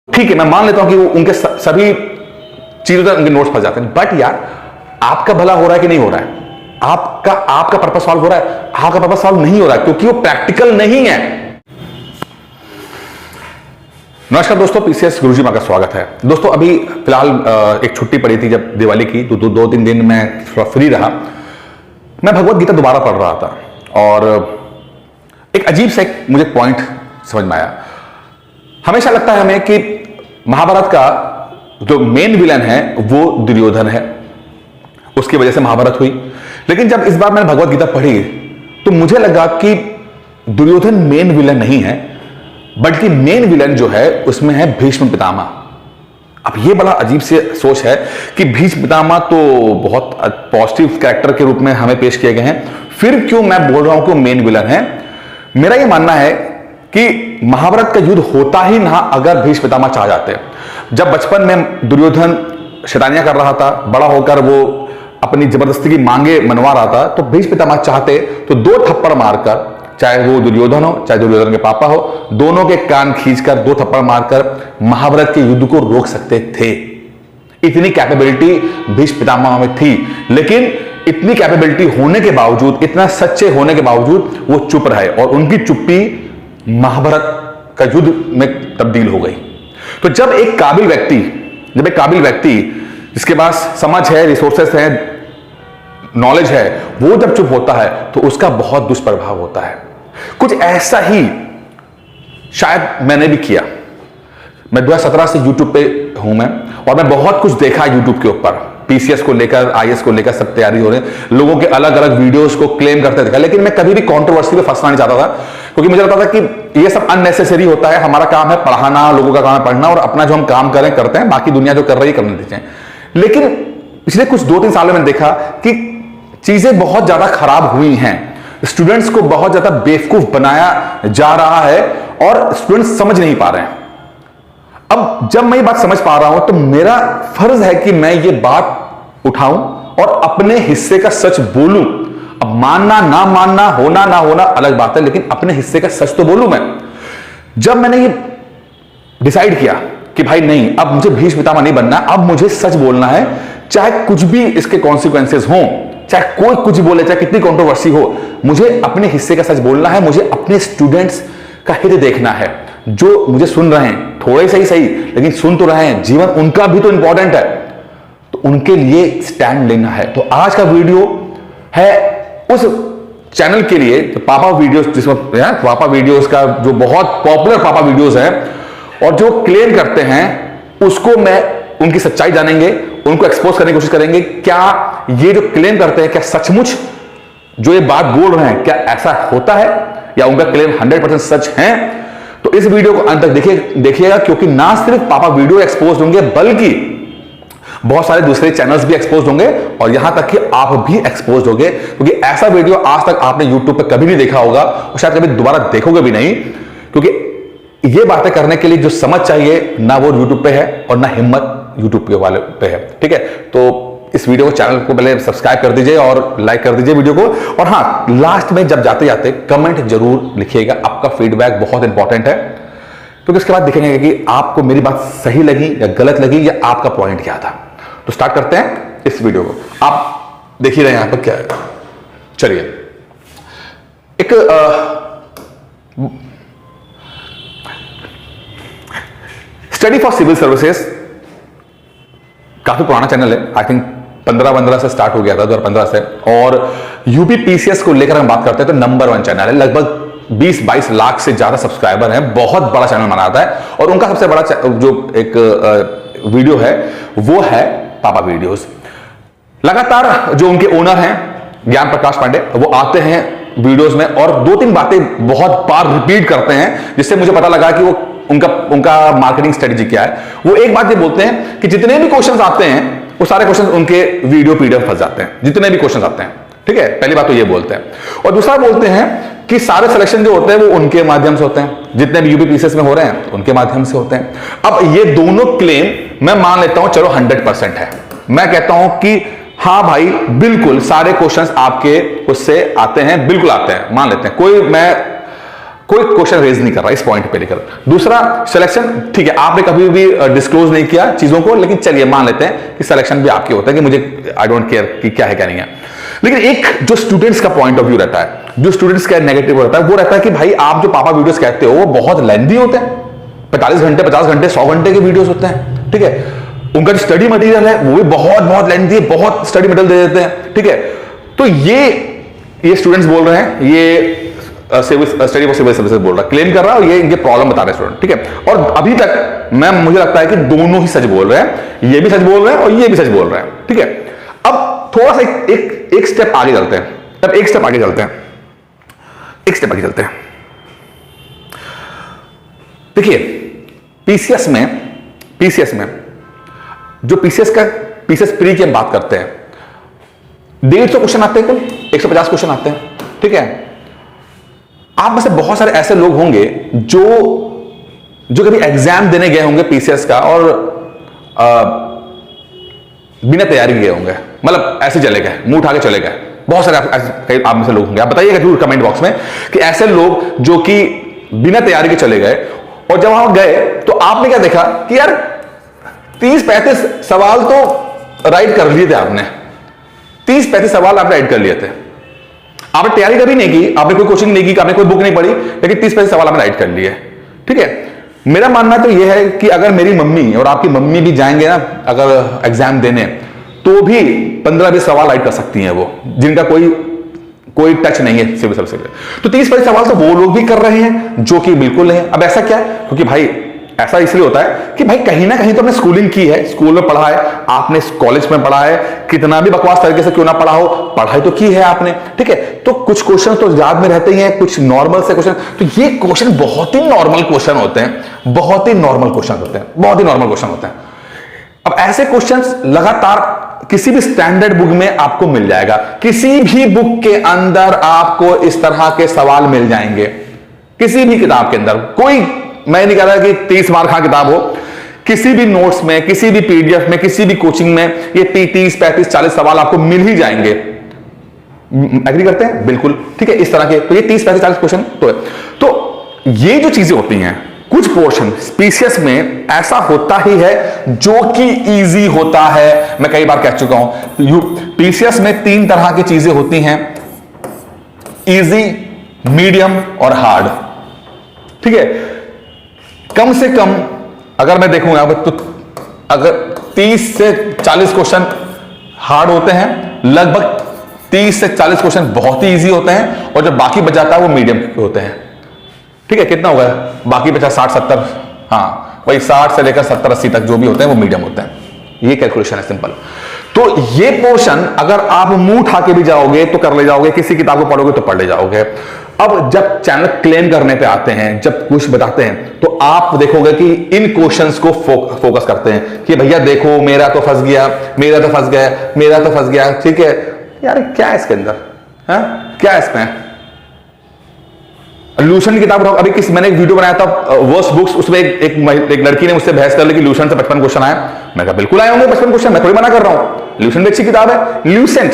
ठीक है, मैं मान लेता हूं कि वो उनके सभी चीजों तक उनके नोट्स फंस जाते हैं, बट यार आपका भला हो रहा है कि नहीं हो रहा है? आपका पर्पस सॉल्व हो रहा है? आपका पर्पस सॉल्व नहीं हो रहा है क्योंकि वो प्रैक्टिकल नहीं है। नमस्कार दोस्तों, पीसीएस गुरुजी मां का स्वागत है। दोस्तों अभी फिलहाल एक छुट्टी पड़ी थी जब दिवाली की, तो दो तीन दिन मैं थोड़ा फ्री रहा। मैं भगवत गीता दोबारा पढ़ रहा था और एक अजीब सा एक मुझे पॉइंट समझ में आया। हमेशा लगता है हमें कि महाभारत का जो मेन विलन है वो दुर्योधन है, उसकी वजह से महाभारत हुई। लेकिन जब इस बार मैंने भगवत गीता पढ़ी तो मुझे लगा कि दुर्योधन मेन विलन नहीं है, बल्कि मेन विलन जो है उसमें है भीष्म पितामह। अब ये बड़ा अजीब सी सोच है कि भीष्म पितामह तो बहुत पॉजिटिव कैरेक्टर के रूप में हमें पेश किए गए हैं, फिर क्यों मैं बोल रहा हूं कि वो मेन विलन है? मेरा ये मानना है कि महाभारत का युद्ध होता ही ना अगर भीष्म पितामह चाह जाते। जब बचपन में दुर्योधन शैतानियां कर रहा था, बड़ा होकर वो अपनी जबरदस्ती की मांगे मनवा रहा था, तो भीष्म पितामह चाहते तो दो थप्पड़ मारकर, चाहे वो दुर्योधन हो चाहे दुर्योधन के पापा हो, दोनों के कान खींचकर दो थप्पड़ मारकर महाभारत के युद्ध को रोक सकते थे। इतनी कैपेबिलिटी भीष्म पितामह में थी। लेकिन इतनी कैपेबिलिटी होने के बावजूद, इतना सच्चे होने के बावजूद वो चुप रहे और उनकी चुप्पी महाभारत का युद्ध में तब्दील हो गई। तो जब एक काबिल व्यक्ति जिसके पास समझ है, रिसोर्सेस है, नॉलेज है, वो जब चुप होता है तो उसका बहुत दुष्प्रभाव होता है। कुछ ऐसा ही शायद मैंने भी किया। मैं 2017 से यूट्यूब पे हूं मैं, और मैं बहुत कुछ देखा यूट्यूब के ऊपर। पीसीएस को लेकर, आईएएस को लेकर सब तैयारी हो रही है, लोगों के अलग अलग वीडियोस को क्लेम करते देखा। लेकिन मैं कभी भी कंट्रोवर्सी में फंसना नहीं चाहता था, क्योंकि मुझे लगता था कि ये सब अननेसेसरी होता है। हमारा काम है पढ़ाना, लोगों का काम है पढ़ना, और अपना जो हम काम करें करते हैं, बाकी दुनिया जो कर रही है करने दीजिए। लेकिन पिछले कुछ 2-3 सालों में देखा कि चीजें बहुत ज्यादा खराब हुई हैं। स्टूडेंट्स को बहुत ज्यादा बेवकूफ बनाया जा रहा है और स्टूडेंट्स समझ नहीं पा रहे हैं। अब जब मैं ये बात समझ पा रहा हूं तो मेरा फर्ज है कि मैं ये बात उठाऊं और अपने हिस्से का सच बोलूं। अब मानना ना मानना, होना ना होना अलग बात है, लेकिन अपने हिस्से का सच तो बोलूं मैं। जब मैंने ये डिसाइड किया कि भाई नहीं, अब मुझे भीष्म पितामह नहीं बनना, अब मुझे सच बोलना है, चाहे कुछ भी इसके कॉन्सिक्वेंसेस हों, चाहे कोई कुछ बोले, चाहे कितनी कंट्रोवर्सी हो, मुझे अपने हिस्से का सच बोलना है। मुझे अपने स्टूडेंट्स का हित देखना है, जो मुझे सुन रहे हैं, थोड़े से ही सही लेकिन सुन तो रहे हैं, जीवन उनका भी तो इंपॉर्टेंट है, तो उनके लिए स्टैंड लेना है। तो आज का वीडियो है उस चैनल के लिए, पापा वीडियोस, जिसमें पापा वीडियोस का जो बहुत पॉपुलर पापा वीडियोस है और जो क्लेम करते हैं, उसको मैं उनकी सच्चाई जानेंगे, उनको एक्सपोज करने की कोशिश करेंगे। क्या ये जो क्लेम करते हैं, क्या सचमुच जो ये बात बोल रहे हैं, क्या ऐसा होता है या उनका क्लेम 100% सच है? तो इस वीडियो को अंत तक देखिएगा, क्योंकि ना सिर्फ पापा वीडियो एक्सपोज होंगे, बल्कि बहुत सारे दूसरे चैनल्स भी एक्सपोज होंगे और यहां तक कि आप भी एक्सपोज होंगे, क्योंकि ऐसा वीडियो आज तक आपने यूट्यूब पे कभी नहीं देखा होगा और शायद कभी दोबारा देखोगे भी नहीं। क्योंकि ये बातें करने के लिए जो समझ चाहिए ना वो यूट्यूब पे है और ना हिम्मत यूट्यूब के वाले पे है। ठीक है, तो इस वीडियो को, चैनल को पहले सब्सक्राइब कर दीजिए और लाइक कर दीजिए वीडियो को। और हाँ, लास्ट में जब जाते जाते कमेंट जरूर लिखिएगा, आपका फीडबैक बहुत इंपॉर्टेंट है, क्योंकि उसके बाद देखेंगे कि आपको मेरी बात सही लगी या गलत लगी, या आपका पॉइंट क्या था। तो स्टार्ट करते हैं इस वीडियो को। आप देख ही रहे हैं यहां पर क्या है। चलिए, एक स्टडी फॉर सिविल सर्विसेज काफी पुराना चैनल है, आई थिंक 15 से स्टार्ट हो गया था, 2015 से, और यूपी पीसीएस को लेकर हम बात करते हैं तो नंबर 1 चैनल है। लगभग 20-22 लाख से ज्यादा सब्सक्राइबर हैं, बहुत बड़ा चैनल माना जाता है। और उनका सबसे बड़ा जो एक वीडियो है वो है पापा वीडियोस। लगातार जो उनके ओनर हैं ज्ञान प्रकाश पांडे, वो आते हैं वीडियोस में और 2-3 बातें बहुत बार रिपीट करते हैं, जिससे मुझे पता लगा कि वो उनका मार्केटिंग स्ट्रेटजी क्या है। वो एक बात ये बोलते हैं कि जितने भी क्वेश्चंस आते हैं वो सारे क्वेश्चंस उनके वीडियो पीडीएफ फंस जाते हैं, जितने भी क्वेश्चंस आते हैं। ठीक है, पहली बात तो ये बोलते हैं। और दूसरा बोलते हैं कि सारे सिलेक्शन जो होते हैं वो उनके माध्यम से होते हैं, जितने भी यूपी पीसीएस में हो रहे हैं उनके माध्यम से होते हैं। अब ये दोनों क्लेम मैं मान लेता हूं, चलो 100% है। मैं कहता हूं कि हाँ भाई, बिल्कुल सारे क्वेश्चंस आपके उससे आते हैं, बिल्कुल आते हैं, मान लेते हैं। कोई मैं कोई क्वेश्चन रेज नहीं कर रहा इस पॉइंट पे लेकर। दूसरा, सिलेक्शन ठीक है, आपने कभी भी डिस्क्लोज नहीं किया चीजों को, लेकिन चलिए मान लेते हैं कि सिलेक्शन भी आपके होता है कि मुझे आई डोंट केयर कि क्या है क्या नहीं है। लेकिन एक जो स्टूडेंट्स का पॉइंट ऑफ व्यू रहता है, जो स्टूडेंट्स का नेगेटिव रहता है, वो रहता है कि भाई आप जो पापा वीडियोस कहते हो वो बहुत लेंथी होते हैं, 45 घंटे 50 घंटे 100 घंटे के वीडियोस होते हैं, ठीक है। उनका जो स्टडी मटेरियल है वो भी बहुत बहुत लेंथी है, बहुत स्टडी मटेरियल दे देते हैं, ठीक है। तो ये स्टूडेंट्स बोल रहे हैं, ये civil study for civil services बोल रहा है, क्लेम कर रहा है, और ये इनके प्रॉब्लम बता रहे हैं स्टूडेंट, ठीक है। और अभी तक मुझे लगता है कि दोनों ही सच बोल रहे हैं, ये भी सच बोल रहे हैं और ये भी सच बोल रहे हैं, ठीक है। अब थोड़ा सा एक स्टेप आगे चलते हैं, अब एक स्टेप आगे चलते हैं, एक स्टेप आगे चलते हैं। देखिए पीसीएस में जो पीसीएस प्री की हम बात करते हैं, 150 क्वेश्चन आते हैं, कुल 150 क्वेश्चन आते हैं, ठीक है। आप में से बहुत सारे ऐसे लोग होंगे जो कभी एग्जाम देने गए होंगे पीसीएस का और बिना तैयारी गए होंगे, मतलब ऐसे चले गए, मुंह उठा के चले गए। बहुत सारे आप में से लोग होंगे, आप बताइएगा जरूर कमेंट बॉक्स में कि ऐसे लोग जो कि बिना तैयारी के चले गए, और जब वहां गए तो आपने क्या देखा कि यार 30-35 सवाल तो राइट कर लिए थे आपने, 30-35 सवाल आपने राइट कर लिए थे, आपने तैयारी कभी नहीं की, आपने कोई कोचिंग नहीं की, आपने कोई बुक नहीं पढ़ी, लेकिन 30-35 सवाल आपने राइट कर लिए, ठीक है। मेरा मानना तो यह है कि अगर मेरी मम्मी और आपकी मम्मी भी जाएंगे ना अगर एग्जाम देने, तो भी 15-20 सवाल राइट कर सकती हैं वो, जिनका कोई टच नहीं है सिविल सर्विस से। तो 30-35 सवाल तो वो लोग भी कर रहे हैं जो कि बिल्कुल नहीं है। अब ऐसा क्या है, क्योंकि भाई ऐसा इसलिए होता है कि भाई कहीं ना कहीं तो आपने स्कूलिंग की है, स्कूल में पढ़ा है आपने, कॉलेज में पढ़ा है, कितना भी बकवास तरीके से क्यों ना पढ़ा हो, पढ़ाई तो की है आपने, ठीक है। तो कुछ क्वेश्चन तो याद में रहते ही हैं, कुछ नॉर्मल से क्वेश्चन, तो ये क्वेश्चन बहुत ही नॉर्मल क्वेश्चन होते हैं, बहुत ही नॉर्मल क्वेश्चन होते हैं, बहुत ही नॉर्मल क्वेश्चन होते हैं। अब ऐसे क्वेश्चंस लगातार किसी भी स्टैंडर्ड बुक में आपको मिल जाएगा, किसी भी बुक के अंदर आपको इस तरह के सवाल मिल जाएंगे, किसी भी किताब के अंदर। कोई, मैं नहीं कह रहा कि 30 मार्क का किताब हो, किसी भी नोट्स में, किसी भी पीडीएफ में, किसी भी कोचिंग में ये 30-35-40 सवाल आपको मिल ही जाएंगे। एग्री करते हैं? बिल्कुल, ठीक है। इस तरह के तो ये 30-35-40 क्वेश्चन तो है। तो ये जो चीजें होती हैं, कुछ पोर्शन पीसीएस में ऐसा होता ही है जो कि इजी होता है। मैं कई बार कह चुका हूं, पीसीएस में 3 तरह की चीजें होती हैं, इजी, मीडियम और हार्ड, ठीक है। कम से कम अगर मैं देखूंगा तो अगर 30 से 40 क्वेश्चन हार्ड होते हैं, लगभग 30 से 40 क्वेश्चन बहुत ही इजी होते हैं, और जो बाकी बच जाता है वो मीडियम होते हैं, ठीक है। कितना होगा बाकी बचा? 60-70, हाँ वही 60 से लेकर 70-80 तक जो भी होते हैं वो मीडियम होते हैं। ये कैलकुलेशन है सिंपल। तो ये पोर्शन अगर आप मुंह उठा के भी जाओगे तो कर ले जाओगे, किसी किताब को पढ़ोगे तो पढ़ ले जाओगे। अब जब चैनल क्लेम करने पे आते हैं, जब कुछ बताते हैं, तो आप देखोगे कि इन क्वेश्चंस को फोकस करते हैं कि भैया देखो मेरा तो फंस गया, मेरा तो फंस गया, मेरा तो फंस गया, ठीक है। यार क्या है इसके अंदर, है क्या है इसमें? लूशन की किताब अभी मैंने एक वीडियो बनाया था वर्स्ट बुक्स, उसमें एक लड़की ने मुझसे बहस कर ली कि लूसेंट से 55 क्वेश्चन आया। मैं कहा बिल्कुल आए होंगे 55 क्वेश्चन, मैं थोड़ी मना कर रहा हूं, लूसेंट भी अच्छी किताब है। लूसेंट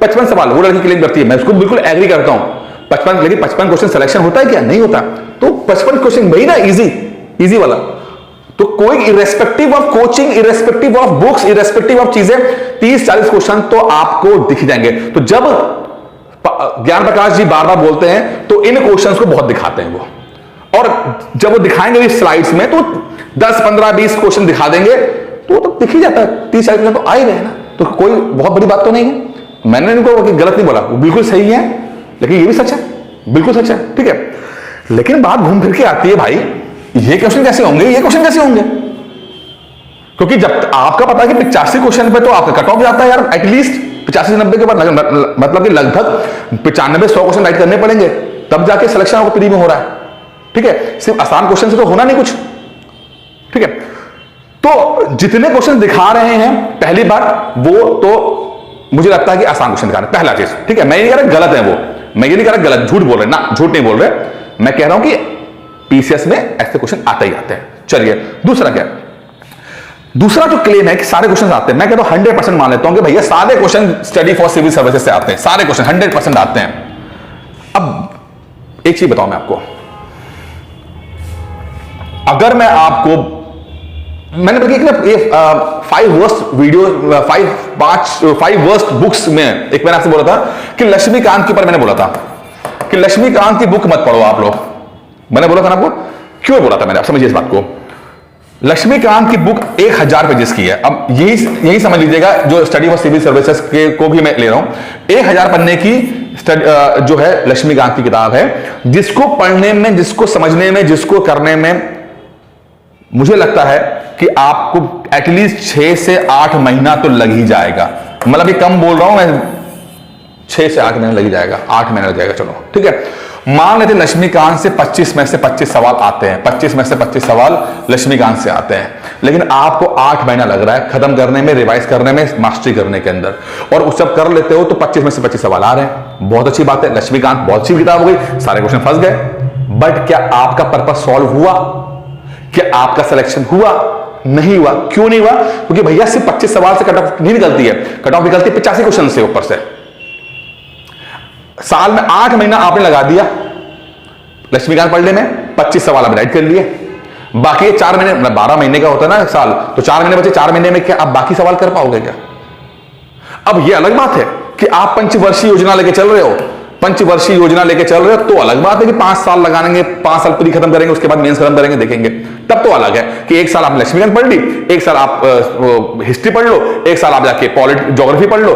55 सवाल वो लड़की क्लेम करती है, मैं उसको बिल्कुल एग्री करता हूं। 55, लेकिन 55 क्वेश्चन सिलेक्शन होता है क्या? नहीं होता। तो 55 क्वेश्चन वही ना इजी वाला। तो कोई irrespective of coaching, irrespective of books, irrespective of चीजें, 30-40 क्वेश्चन तो आपको दिख जाएंगे। तो जब ज्ञान प्रकाश जी बार बार बोलते हैं तो इन क्वेश्चंस को बहुत दिखाते हैं वो, और जब वो दिखाएंगे इस स्लाइड्स में तो 10, 15, 20 क्वेश्चन दिखा देंगे तो दिख ही जाता है। 30-40 क्वेश्चन तो आ ही रहे ना, तो कोई बहुत बड़ी बात तो नहीं है। मैंने इनको गलत नहीं बोला, वो बिल्कुल सही है, लेकिन ये भी सच है, बिल्कुल सच है, ठीक है। लेकिन बात घूम फिर के आती है, भाई ये क्वेश्चन कैसे होंगे, ये क्वेश्चन कैसे होंगे? क्योंकि जब आपका पता है कि 85 क्वेश्चन पे तो आपका कट ऑफ जाता है यार, एटलीस्ट 85 से 90 के बाद, मतलब कि लगभग 95-100 क्वेश्चन राइट करने पड़ेंगे, तब जाके सिलेक्शन आपको प्री में हो रहा है, ठीक है। सिर्फ आसान क्वेश्चन से तो होना नहीं कुछ, ठीक है। तो जितने क्वेश्चन दिखा रहे हैं, पहली बात वो तो मुझे लगता है कि आसान क्वेश्चन दिखा रहे हैं, पहला चीज, ठीक है। मैं ये नहीं कह रहा गलत है वो, मैं ये नहीं कह रहा गलत, झूठ बोल रहे ना, झूठ नहीं बोल रहे, मैं कह रहा हूं कि पीसीएस में ऐसे क्वेश्चन आते ही आते हैं। चलिए दूसरा क्या, दूसरा जो क्लेम है कि सारे क्वेश्चन आते हैं, मैं कहता हूं 100% मान लेता हूं कि भैया सारे question study for civil services से आते हैं, सारे क्वेश्चन 100% आते हैं। अब एक चीज बताऊं मैं आपको, अगर मैं आपको, मैंने बल्कि ये 5 वर्स्ट वीडियो, 5 वर्स्ट बुक्स में एक मैंने आपसे बोला था कि लक्ष्मीकांत के ऊपर मैंने बोला था कि लक्ष्मीकांत की बुक मत पढ़ो आप लोग। मैंने बोला था ना आपको, क्यों बोला था मैंने, आप समझिए इस बात को। लक्ष्मीकांत की बुक 1000 पेजेस की है। अब यही समझ लीजिएगा, जो स्टडी फॉर सिविल सर्विसेज के को भी मैं ले रहा हूं, 1000 पन्ने की जो है लक्ष्मीकांत की किताब है, जिसको पढ़ने में, जिसको समझने में, जिसको करने में मुझे लगता है कि आपको एटलीस्ट 6 से 8 महीना तो लग ही जाएगा। मतलब ये कम बोल रहा हूं मैं, 6 से 8 महीने लग ही जाएगा, 8 महीने लग जाएगा, चलो ठीक है। मान लेते लक्ष्मीकांत से 25 में से 25 सवाल आते हैं, 25 में से 25 सवाल लक्ष्मीकांत से आते हैं, लेकिन आपको 8 महीना लग रहा है खत्म करने में, रिवाइज करने में, मास्टरी करने के अंदर, और उस सब कर लेते हो तो 25 में से 25 सवाल आ रहे हैं। बहुत अच्छी बात है, लक्ष्मीकांत बहुत अच्छी किताब हो गई, सारे क्वेश्चन फंस गए। बट क्या आपका पर्पस सॉल्व हुआ? क्या आपका सिलेक्शन हुआ? नहीं हुआ। क्यों नहीं हुआ? क्योंकि भैया सिर्फ 25 सवाल से कट ऑफ नहीं निकलती है, कट ऑफ निकलती है 85 क्वेश्चन से ऊपर से। साल में 8 महीना आपने लगा दिया लक्ष्मीकांत पढ़ने में, 25 सवाल आप राइट कर लिए, बाकी 4 महीने, मतलब 12 महीने का होता है ना एक साल, तो 4 महीने बचे, 4 महीने में क्या आप बाकी सवाल कर पाओगे क्या? अब यह अलग बात है कि आप पंचवर्षीय योजना लेके चल रहे हो, पंचवर्षीय योजना लेके चल रहे हो, तो अलग बात है कि 5 साल लगाएंगे, 5 साल प्री खत्म करेंगे, उसके बाद मेंस खत्म करेंगे, देखेंगे, तब तो अलग है कि 1 साल आप लक्ष्मीकांत पढ़ ली, 1 साल आप हिस्ट्री पढ़ लो, 1 साल आप जाके ज्योग्राफी पढ़ लो,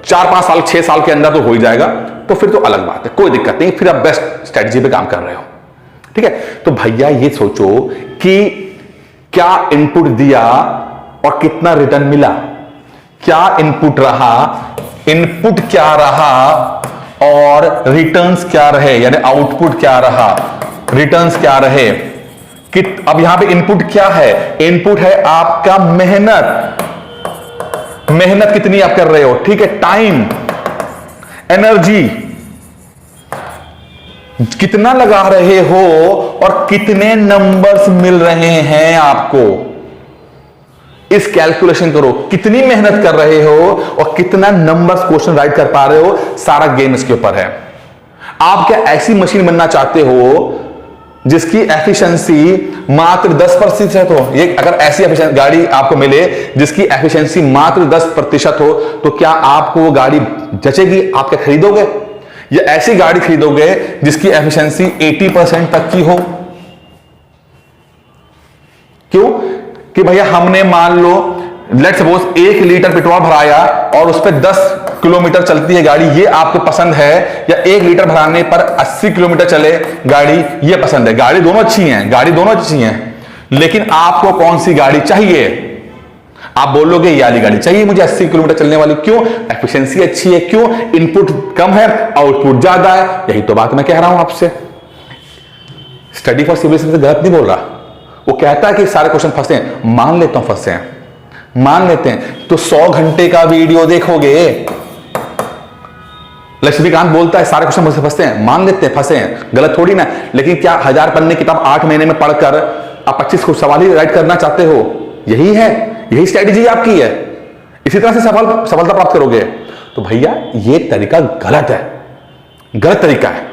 4-5 साल 6 साल के अंदर तो हो ही जाएगा, तो फिर तो अलग बात है, कोई दिक्कत नहीं, फिर आप बेस्ट स्ट्रेटजी पे काम कर रहे हो, ठीक है। तो भैया ये सोचो कि क्या इनपुट दिया और कितना रिटर्न मिला, क्या इनपुट रहा, इनपुट क्या रहा और रिटर्न्स क्या रहे, यानी आउटपुट क्या रहा, रिटर्न्स क्या रहे। कि अब यहां पे इनपुट क्या है? इनपुट है आपका मेहनत, मेहनत कितनी आप कर रहे हो, ठीक है, टाइम, एनर्जी कितना लगा रहे हो और कितने नंबर्स मिल रहे हैं आपको। इस कैलकुलेशन करो, कितनी मेहनत कर रहे हो और कितना नंबर्स क्वेश्चन राइट कर पा रहे हो, सारा गेम इसके ऊपर है। आप क्या ऐसी मशीन बनना चाहते हो जिसकी एफिशिएंसी मात्र 10% हो? ये अगर ऐसी गाड़ी आपको मिले जिसकी एफिशिएंसी मात्र 10% हो, तो क्या आपको वो गाड़ी जचेगी? आप क्या खरीदोगे? या ऐसी गाड़ी खरीदोगे जिसकी एफिशिएंसी 80% तक की हो? क्यों? कि भैया हमने मान लो लेट सपोज 1 लीटर पेट्रोल भराया और उस पर 10 किलोमीटर चलती है गाड़ी, ये आपको पसंद है, या 1 लीटर भराने पर 80 किलोमीटर चले गाड़ी, ये पसंद है? गाड़ी दोनों अच्छी हैं, गाड़ी दोनों अच्छी हैं, लेकिन आपको कौन सी गाड़ी चाहिए? आप बोलोगे ये वाली गाड़ी चाहिए मुझे 80 किलोमीटर चलने वाली। क्यों? एफिशिएंसी अच्छी है। क्यों? इनपुट कम है, आउटपुट ज्यादा है। यही तो बात मैं कह रहा हूं आपसे। स्टडी फॉर सिविल सर्विसेज गलत नहीं बोल रहा, वो कहता है कि सारे क्वेश्चन फंसे हैं, मान लेता हूं फंसे हैं, मान लेते हैं, तो 100 घंटे का वीडियो देखोगे, लक्ष्मीकांत बोलता है सारे क्वेश्चन फंसते हैं, मान लेते हैं फंसे हैं, गलत थोड़ी ना। लेकिन क्या 1000 पन्ने किताब 8 महीने में पढ़कर आप 25 सवाल ही राइट करना चाहते हो? यही है, यही स्ट्रेटेजी आपकी है, इसी तरह से सफलता प्राप्त करोगे। तो भैया ये तरीका गलत है, गलत तरीका है।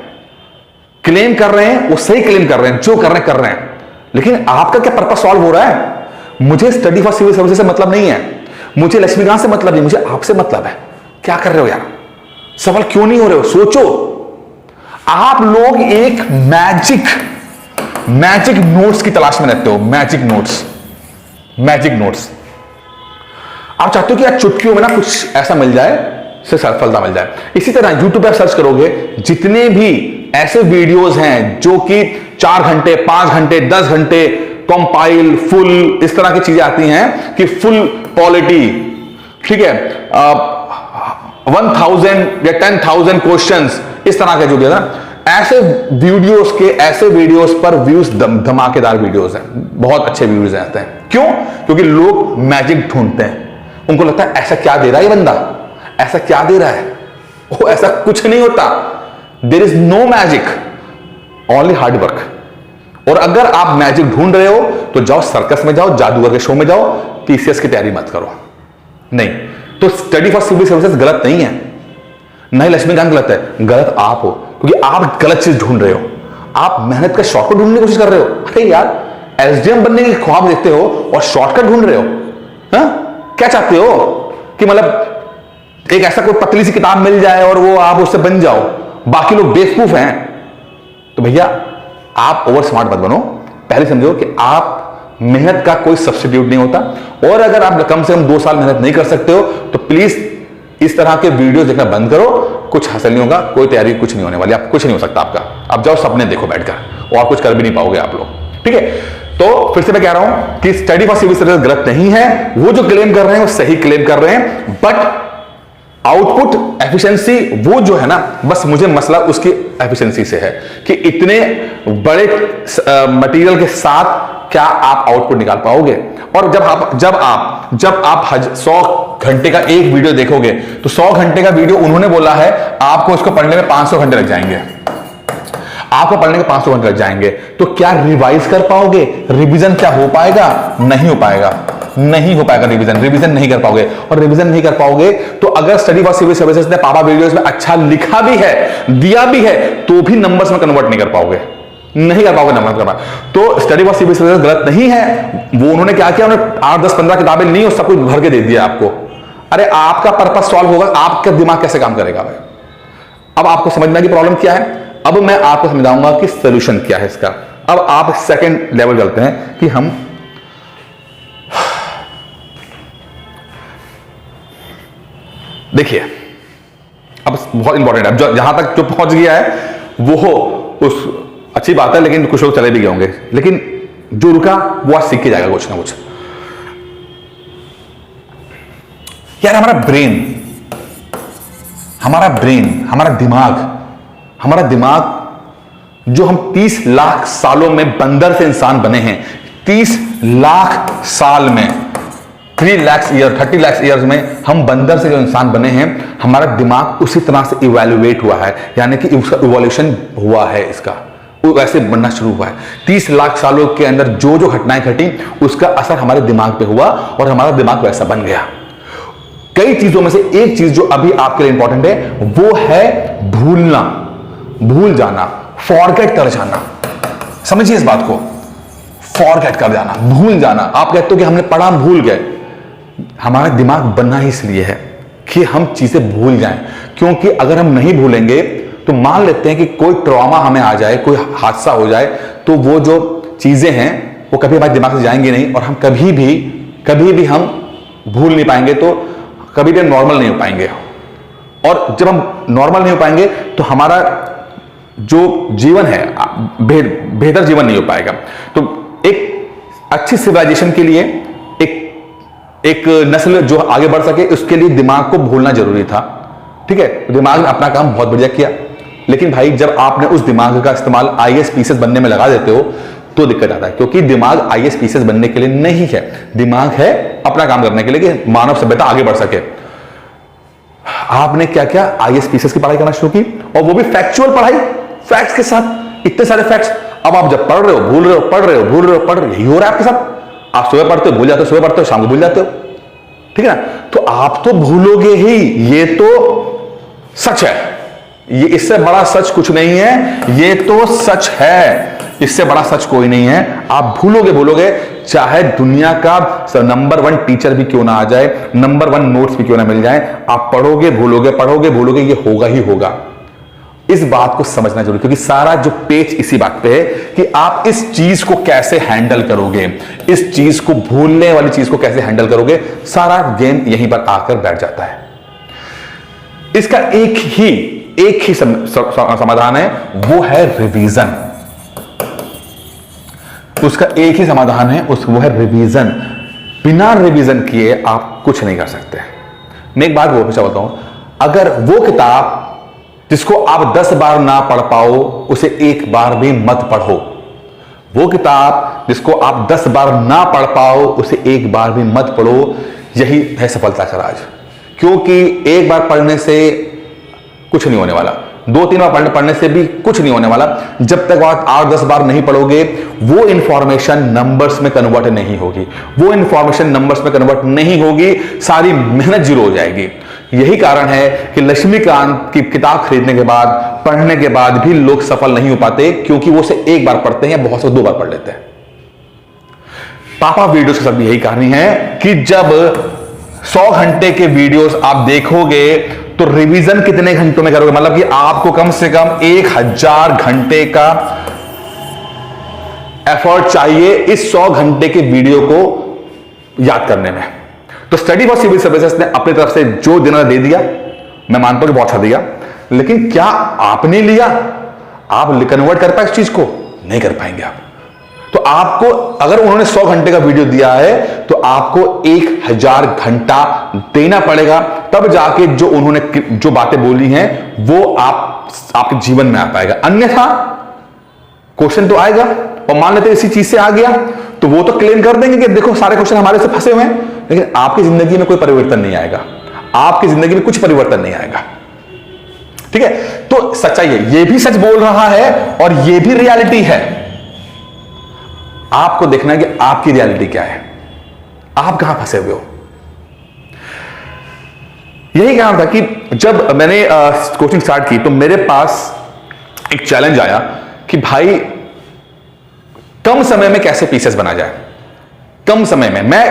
क्लेम कर रहे हैं वो सही क्लेम कर रहे हैं, जो कर रहे हैं, लेकिन आपका क्या पर्पस सॉल्व हो रहा है? मुझे स्टडी फॉर सिविल सर्विसेज से मतलब नहीं है, मुझे लक्ष्मीकांत से मतलब नहीं, मुझे आपसे मतलब है। क्या कर रहे हो यार? सफल क्यों नहीं हो रहे हो? सोचो। आप लोग एक मैजिक नोट्स की तलाश में रहते हो, मैजिक नोट्स। आप चाहते हो कि यार चुटकियों में ना कुछ ऐसा मिल जाए, से सफलता मिल जाए। इसी तरह यूट्यूब पर सर्च करोगे, जितने भी ऐसे वीडियोस हैं जो कि 4 घंटे, 5 घंटे, 10 घंटे, कंपाइल, फुल, इस तरह की चीजें आती हैं कि फुल क्वालिटी, ठीक है, 1000 या 10,000 क्वेश्चंस, इस तरह के जो भी है ना, ऐसे वीडियोस पर व्यूज धमाकेदार वीडियोस हैं, बहुत अच्छे व्यूज आते हैं। क्यों? क्योंकि लोग मैजिक ढूंढते हैं, उनको लगता है ऐसा क्या दे रहा है ये बंदा, ऐसा क्या दे रहा है, वो ऐसा कुछ नहीं होता। There is no magic, only hard work. और अगर आप मैजिक ढूंढ रहे हो तो जाओ सर्कस में जाओ, जादूगर के शो में जाओ, पीसीएस की तैयारी मत करो। नहीं तो स्टडी फॉर सिविल सर्विसेज गलत नहीं है, नहीं लक्ष्मीकांत गलत है, गलत आप हो, क्योंकि आप गलत चीज ढूंढ रहे हो। आप मेहनत का शौक को ढूंढने की कोशिश कर रहे हो। अरे यार एसडीएम बनने के ख्वाब देखते हो और शॉर्टकट ढूंढ रहे हो? क्या चाहते हो कि मतलब एक ऐसा कोई पतली सी किताब मिल जाए और वो आप उससे बन जाओ, बाकी लोग बेवकूफ हैं? तो भैया आप ओवर स्मार्ट मत बनो। पहले समझो कि आप मेहनत का कोई सब्स्टिट्यूट नहीं होता, और अगर आप कम से कम 2 साल मेहनत नहीं कर सकते हो तो प्लीज इस तरह के वीडियो देखना बंद करो। कुछ हासिल नहीं होगा, कोई तैयारी कुछ नहीं होने वाली, आप कुछ नहीं हो सकता आपका। आप जाओ सपने देखो बैठकर, और कुछ कर भी नहीं पाओगे आप लोग, ठीक है? तो फिर से मैं कह रहा हूं कि स्टडी फॉर सिविल सर्विस गलत नहीं है, वो जो क्लेम कर रहे हैं वो सही क्लेम कर रहे हैं, बट आउटपुट एफिशिएंसी वो जो है ना, बस मुझे मसला उसकी एफिशिएंसी से है कि इतने बड़े मटेरियल के साथ क्या आप आउटपुट निकाल पाओगे। और जब आप 100 घंटे का एक वीडियो देखोगे तो 100 घंटे का वीडियो उन्होंने बोला है आपको इसको पढ़ने में 500 घंटे लग जाएंगे, आपको पढ़ने के 500 घंटे लग जाएंगे, तो क्या रिवाइज कर पाओगे? रिवीजन क्या हो पाएगा? नहीं हो पाएगा, नहीं हो पाएगा रिवीजन नहीं कर पाओगे। और रिवीजन नहीं कर पाओगे तो अगर स्टडी फॉर सिविल सर्विसेज ने पापा वीडियोस में अच्छा लिखा भी है, दिया भी है, तो भी नंबर्स में कन्वर्ट नहीं कर पाओगे, नहीं कर पाओगे नंबर करना। तो स्टडी फॉर सिविल सर्विसेज गलत नहीं है। वो उन्होंने क्या किया, उन्होंने 8, 10, 15 किताबें ली और सब कुछ भर के दे दिया आपको। अरे आपका पर्पस सॉल्व होगा, आपका दिमाग कैसे काम करेगा भाई? अब आपको समझना कि प्रॉब्लम क्या है। अब मैं आपको समझाऊंगा कि सॉल्यूशन क्या है इसका। अब आप सेकंड लेवल चलते हैं कि हम देखिए, अब बहुत इंपॉर्टेंट है। अब जहां तक जो पहुंच गया है वो उस अच्छी बात है, लेकिन कुछ लोग चले भी गए होंगे, लेकिन जो रुका वो आज सीख के जाएगा कुछ ना कुछ। यार हमारा दिमाग जो हम 30 लाख सालों में बंदर से इंसान बने हैं, 30 लाख साल में 30 लाख ईयर्स में हम बंदर से जो इंसान बने हैं, हमारा दिमाग उसी तरह से इवैल्यूएट हुआ है, यानी कि उसका इवोल्यूशन हुआ है, इसका वैसे बनना शुरू हुआ है। 30 लाख सालों के अंदर जो जो घटनाएं घटी उसका असर हमारे दिमाग पे हुआ और हमारा दिमाग वैसा बन गया। कई चीजों में से एक चीज जो अभी आपके लिए इंपॉर्टेंट है वो है भूलना, भूल जाना, फॉरगेट कर जाना। समझिए इस बात को, फॉरगेट कर जाना, भूल जाना। आप कहते हो कि हमने पढ़ा हम भूल गए, हमारा दिमाग बनना ही इसलिए है कि हम चीजें भूल जाएं, क्योंकि अगर हम नहीं भूलेंगे तो मान लेते हैं कि कोई ट्रॉमा हमें आ जाए, कोई हादसा हो जाए, तो वो जो चीजें हैं वो कभी हमारे दिमाग से जाएंगी नहीं और हम कभी भी हम भूल नहीं पाएंगे, तो कभी भी नॉर्मल नहीं हो पाएंगे। और जब हम नॉर्मल नहीं हो पाएंगे तो हमारा जो जीवन है बेहतर जीवन नहीं हो पाएगा। तो एक अच्छी सिविलाइजेशन के लिए एक नस्ल जो आगे बढ़ सके उसके लिए दिमाग को भूलना जरूरी था, ठीक है? दिमाग ने अपना काम बहुत बढ़िया किया, लेकिन भाई जब आपने उस दिमाग का इस्तेमाल आईएएस पीसीएस बनने में लगा देते हो तो दिक्कत आता है, क्योंकि दिमाग आईएएस पीसीएस बनने के लिए नहीं है, दिमाग है अपना काम करने के लिए कि मानव सभ्यता आगे बढ़ सके। आपने क्या किया, आईएएस पीसीएस की पढ़ाई करना शुरू की, और वो भी फैक्चुअल पढ़ाई, फैक्ट्स के साथ, इतने सारे फैक्ट्स। अब आप जब पढ़ रहे हो भूल रहे हो, पढ़ रहे हो भूल रहे हो, पढ़ रहे हो, यही हो रहा है आपके साथ। आप सुबह पढ़ते हो भूल जाते हो, सुबह पढ़ते हो शाम को भूल जाते हो, ठीक है ना? तो आप तो भूलोगे ही, ये तो सच है, ये इससे बड़ा सच कुछ नहीं है, ये तो सच है, इससे बड़ा सच कोई नहीं है। आप भूलोगे, चाहे दुनिया का नंबर 1 टीचर भी क्यों ना आ जाए, नंबर 1 नोट्स भी क्यों ना मिल जाए, आप पढ़ोगे भूलोगे, ये होगा ही होगा। इस बात को समझना जरूरी, क्योंकि सारा जो पेच इसी बात पे है कि आप इस चीज को कैसे हैंडल करोगे, इस चीज को, भूलने वाली चीज को कैसे हैंडल करोगे, सारा गेम यहीं पर आकर बैठ जाता है। इसका एक ही समाधान है, वो है रिवीजन। उसका एक ही समाधान है, वो है रिवीजन। बिना रिवीजन किए आप कुछ नहीं कर सकते। मैं एक बात वो हमेशा बोलता हूं, अगर वो किताब जिसको आप 10 बार ना पढ़ पाओ उसे एक बार भी मत पढ़ो। वो किताब जिसको आप 10 बार ना पढ़ पाओ उसे एक बार भी मत पढ़ो। यही है सफलता का राज, क्योंकि एक बार पढ़ने से कुछ नहीं होने वाला, 2-3 बार पढ़ने से भी कुछ नहीं होने वाला। जब तक आप 8-10 बार नहीं पढ़ोगे वो इंफॉर्मेशन नंबर्स में कन्वर्ट नहीं होगी, वो इंफॉर्मेशन नंबर्स में कन्वर्ट नहीं होगी, सारी मेहनत जीरो हो जाएगी। यही कारण है कि लक्ष्मीकांत की किताब खरीदने के बाद, पढ़ने के बाद भी लोग सफल नहीं हो पाते, क्योंकि वो उसे एक बार पढ़ते हैं या बहुत से 2 बार पढ़ लेते हैं। पापा वीडियोस के साथ भी यही कहानी है कि जब 100 घंटे के वीडियोस आप देखोगे तो रिवीजन कितने घंटों में करोगे? मतलब कि आपको कम से कम 1000 घंटे का एफर्ट चाहिए इस 100 घंटे के वीडियो को याद करने में। तो स्टडी फॉर सिविल सर्विसेज ने अपनी तरफ से जो देना दे दिया, मैं मानता हूं कि बहुत अच्छा दिया, लेकिन क्या आपने लिया? आप कन्वर्ट कर पाए इस चीज को? नहीं कर पाएंगे आप। तो आपको अगर उन्होंने 100 घंटे का वीडियो दिया है तो आपको 1000 घंटा देना पड़ेगा, तब जाके जो उन्होंने जो बातें बोली हैं वो आपके जीवन में आ पाएगा। अन्यथा क्वेश्चन तो आएगा और मान लेते इसी चीज से आ गया तो वो तो क्लेम कर देंगे कि देखो सारे क्वेश्चन हमारे से फंसे हुए हैं, लेकिन आपकी जिंदगी में कोई परिवर्तन नहीं आएगा, आपकी जिंदगी में कुछ परिवर्तन नहीं आएगा। ठीक है, तो सच्चाई है, ये भी सच बोल रहा है और ये भी रियलिटी है। आपको देखना है कि आपकी रियलिटी क्या है, आप कहां फंसे हुए हो। यही कहना था कि जब मैंने कोचिंग स्टार्ट की तो मेरे पास एक चैलेंज आया कि भाई कम समय में कैसे पीसेस बना जाए। कम समय में मैं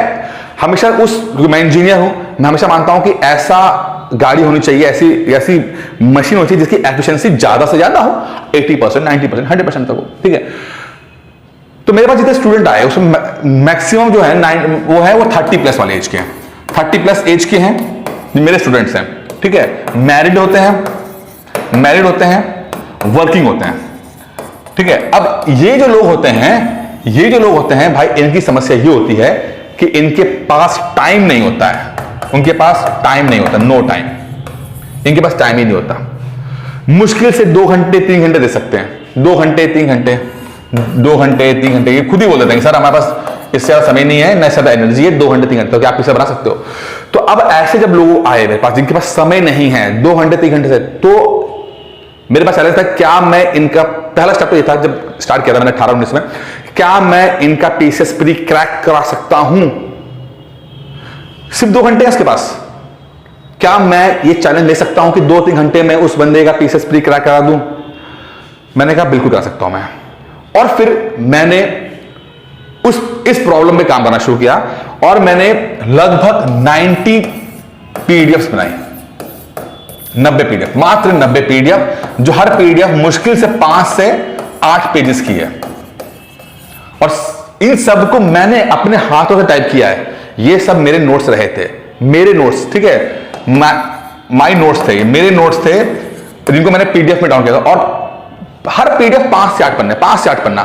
हमेशा मैं इंजीनियर हूं, मैं हमेशा मानता हूं कि ऐसा गाड़ी होनी चाहिए, ऐसी मशीन होनी चाहिए जिसकी एफिशिएंसी ज्यादा से ज्यादा हो, 80%, 90%, 100% तक हो। ठीक है, तो मेरे पास जितने स्टूडेंट आए उसमें मैक्सिमम जो है वो 30+ वाले एज के हैं, 30+ एज के हैं मेरे स्टूडेंट्स हैं। ठीक है, मैरिड होते हैं, वर्किंग होते हैं। ठीक है, अब ये जो लोग होते हैं भाई, इनकी समस्या ये होती है कि इनके पास टाइम नहीं होता है, उनके पास टाइम नहीं होता, नो टाइम, इनके पास टाइम ही नहीं होता। मुश्किल से 2 घंटे 3 घंटे दे सकते हैं, 2 घंटे 3 घंटे, 2 घंटे 3 घंटे, ये खुद ही बोल देते हैं सर हमारे पास इससे ज्यादा समय नहीं है, न इससे ज्यादा एनर्जी है, 2 घंटे 3 घंटे, तो क्या आप इसे बना सकते हो? तो अब ऐसे जब लोग आए मेरे पास जिनके पास समय नहीं है 2 घंटे 3 घंटे से, तो मेरे पास चैलेंज था, क्या मैं इनका पहला स्टेप तो ये था जब स्टार्ट किया था मैंने 18-19 में, क्या मैं इनका पीसीएस प्री क्रैक करा सकता हूं? सिर्फ 2 घंटे हैं इसके पास, क्या मैं ये चैलेंज ले सकता हूं कि 2-3 घंटे में उस बंदे का पीसीएस प्री क्रैक करा दूं? मैंने कहा बिल्कुल करा सकता हूं मैं। और फिर मैंने इस प्रॉब्लम पे काम करना शुरू किया और मैंने लगभग 90 पीडीएफ बनाई, 90 पीडीएफ, मात्र 90 पीडीएफ, जो हर पीडीएफ मुश्किल से 5 से 8 पेजेस की है। और इन सब को मैंने अपने हाथों से टाइप किया है। ये सब मेरे नोट्स रहे थे, मेरे नोट्स। ठीक है, माई नोट्स थे, मेरे नोट्स थे जिनको मैंने पीडीएफ में डाउन किया था। और हर पीडीएफ 5 से 8 पन्ने, 5 से 8 पन्ना,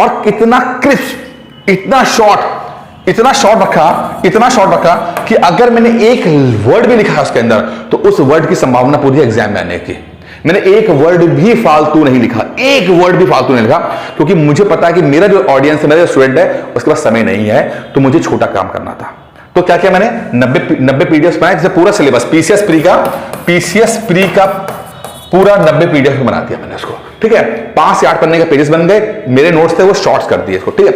और कितना क्रिस्प, इतना शॉर्ट रखा कि अगर मैंने एक वर्ड भी लिखा है उसके अंदर तो उस वर्ड की संभावना पूरी एग्जाम में आने की। मैंने एक वर्ड भी फालतू नहीं लिखा, क्योंकि मुझे पता है कि मेरा जो ऑडियंस है, मेरा जो स्टूडेंट है, उसके पास समय नहीं है, तो मुझे छोटा काम करना था। तो क्या किया मैंने, 90 पीडीएफ बनाए, जैसे पूरा सिलेबस पीसीएस प्री का पूरा 90 पीडीएफ बना दिया मैंने उसको। ठीक है, 5 से 8 पन्ने के पेजेस बन गए, मेरे नोट्स थे वो शॉर्ट्स कर दिए इसको। ठीक है,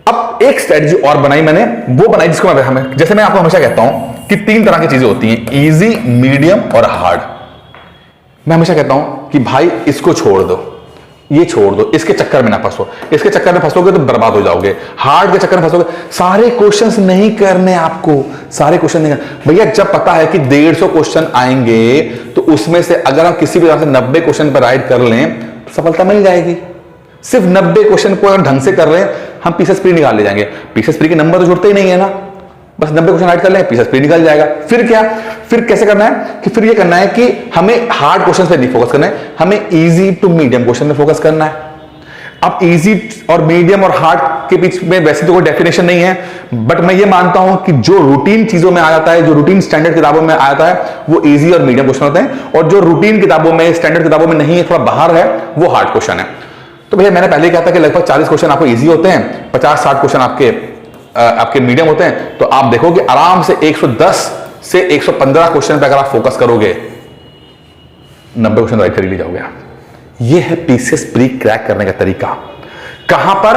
अब एक स्ट्रेटजी और बनाई मैंने, वो बनाई जिसको जैसे मैं आपको हमेशा कहता हूं कि 3 तरह की चीजें होती हैं, इजी, मीडियम और हार्ड। मैं हमेशा कहता हूं कि भाई इसको छोड़ दो, ये छोड़ दो, इसके चक्कर में ना फंसो, इसके चक्कर में फंसोगे तो बर्बाद हो जाओगे, हार्ड के चक्कर में फंसोगे। सारे क्वेश्चंस नहीं करने आपको, सारे क्वेश्चन नहीं करने भैया। जब पता है कि 150 क्वेश्चन आएंगे तो उसमें से अगर हम किसी भी तरह से 90 क्वेश्चन पर राइट कर लें, सफलता मिल जाएगी। सिर्फ 90 क्वेश्चन को अगर ढंग से कर रहे हैं, हम पीसीएस प्री निकाल ले जाएंगे। पीसीएस प्री के नंबर तो जुड़ते ही नहीं है ना, बस 90 क्वेश्चन राइट कर लें, पीसीएस प्री निकल जाएगा। फिर क्या, फिर कैसे करना है कि फिर ये करना है कि हमें हार्ड क्वेश्चन पे नहीं फोकस करना है, हमें इजी टू मीडियम क्वेश्चन में फोकस करना है। अब इजी और मीडियम और हार्ड के बीच में वैसे तो कोई डेफिनेशन नहीं है, बट मैं ये मानता हूं कि जो रूटीन चीजों में आ जाता है, जो रूटीन स्टैंडर्ड किताबों में आ जाता है, वो इजी और मीडियम क्वेश्चन होते हैं, और जो रूटीन किताबों में, स्टैंडर्ड किताबों में नहीं है, थोड़ा बाहर है, वो हार्ड क्वेश्चन है। तो भैया मैंने पहले ही कहा था कि लगभग 40 क्वेश्चन आपको इजी होते हैं, 50-60 क्वेश्चन आपके मीडियम होते हैं। तो आप देखोगे आराम से 110 से 115 क्वेश्चन पे अगर आप फोकस करोगे, 90 क्वेश्चन राइट कर ही जाओगे आप। ये है पीसीएस प्री क्रैक करने का तरीका। कहां पर?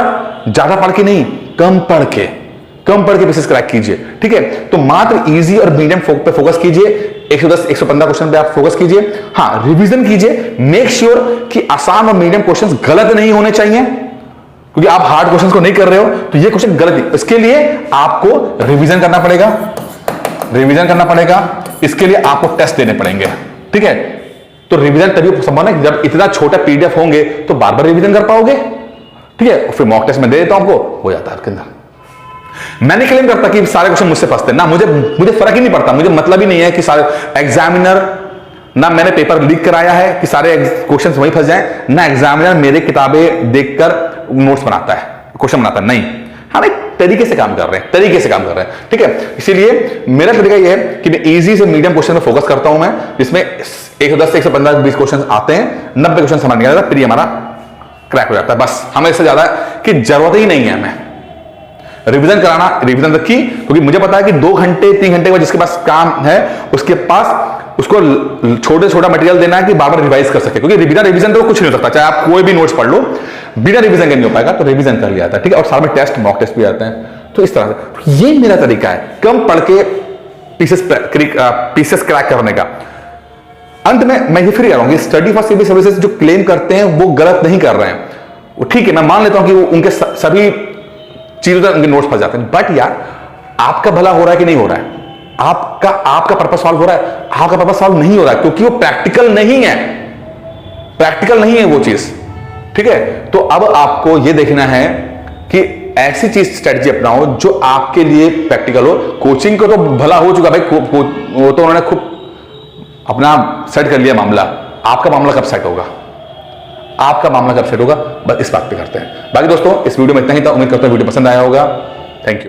ज्यादा पढ़ के नहीं, कम पढ़ के पीसीएस क्रैक कीजिए। ठीक है, तो मात्र इजी और मीडियम पे फोकस कीजिए, 110-115 क्वेश्चन पे आप फोकस कीजिए। हाँ, रिवीजन कीजिए, मेक श्योर कि आसान और मीडियम क्वेश्चंस गलत नहीं होने चाहिए। क्योंकि आप हार्ड क्वेश्चंस को नहीं कर रहे हो तो ये क्वेश्चन गलत है। इसके लिए आपको रिवीजन करना पड़ेगा, रिवीजन करना पड़ेगा, इसके लिए आपको टेस्ट देने पड़ेंगे, ठीक है। तो रिवीजन तभी संभव है जब इतना छोटा पीडीएफ होंगे तो बार बार रिवीजन कर पाओगे, ठीक है। फिर मॉक टेस्ट में दे देता हूं, आपको हो जाता है आपके अंदर। मैं नहीं क्लेम करता कि सारे क्वेश्चन मुझसे फंसते ना, मुझे फर्क ही नहीं पड़ता, मुझे मतलब ही नहीं है कि सारे एग्जामिनर, ना मैंने पेपर लीक कराया है कि सारे क्वेश्चंस वहीं फंस जाएं, ना एग्जामिनर मेरे किताबें देखकर नोट्स बनाता है, क्वेश्चन बनाता है, नहीं। हम एक तरीके से काम कर रहे हैं, तरीके से काम कर रहे हैं, ठीक है। इसीलिए मेरा तरीका यह है कि मैं इजी से मीडियम क्वेश्चन में फोकस करता हूं मैं, जिसमें 110 से 115 20 क्वेश्चन आते हैं, 90 क्वेश्चन समझ नहीं आता, फिर हमारा क्रैक हो जाता है। बस हमें इससे ज्यादा कि जरूरत ही नहीं है हमें रिवीजन कराना। रिवीजन रखी क्योंकि मुझे पता है कि 2 घंटे 3 घंटे के बाद जिसके पास काम है उसके पास उसको छोटे छोटा मटेरियल देना है कि बार बार रिवाइज कर सके, क्योंकि बिना रिवीजन तो कुछ नहीं हो सकता। चाहे आप कोई भी नोट्स पढ़ लो, बिना रिवीजन के नहीं हो पाएगा, तो रिवीजन कर लिया था, ठीक है। और साथ में टेस्ट, मॉक टेस्ट भी आते हैं। तो इस तरह से ये मेरा तरीका है कम पढ़ के पीसेस क्रैक करने का। अंत में मैं ये फिर कह रहा हूं कि स्टडी फॉर सिविल सर्विसेज जो क्लेम करते हैं वो गलत नहीं कर रहे हैं। वो ठीक है, मैं मान लेता हूं कि वो उनके सभी चीजों तक उनके नोट्स फंस जाते हैं, बट यार आपका भला हो रहा है कि नहीं हो रहा है? आपका पर्पस सॉल्व हो रहा है? आपका पर्पस सॉल्व नहीं हो रहा है क्योंकि वो प्रैक्टिकल नहीं है, प्रैक्टिकल नहीं है वो चीज, ठीक है। तो अब आपको ये देखना है कि ऐसी चीज स्ट्रेटजी अपनाओ जो आपके लिए प्रैक्टिकल हो। कोचिंग को तो भला हो चुका भाई, वो तो उन्होंने खूब अपना सेट कर लिया मामला। आपका मामला कब सेट होगा? आपका मामला कब सेट होगा? बस इस बात पे करते हैं। बाकी दोस्तों इस वीडियो में इतना ही था। उम्मीद करता हूं वीडियो पसंद आया होगा।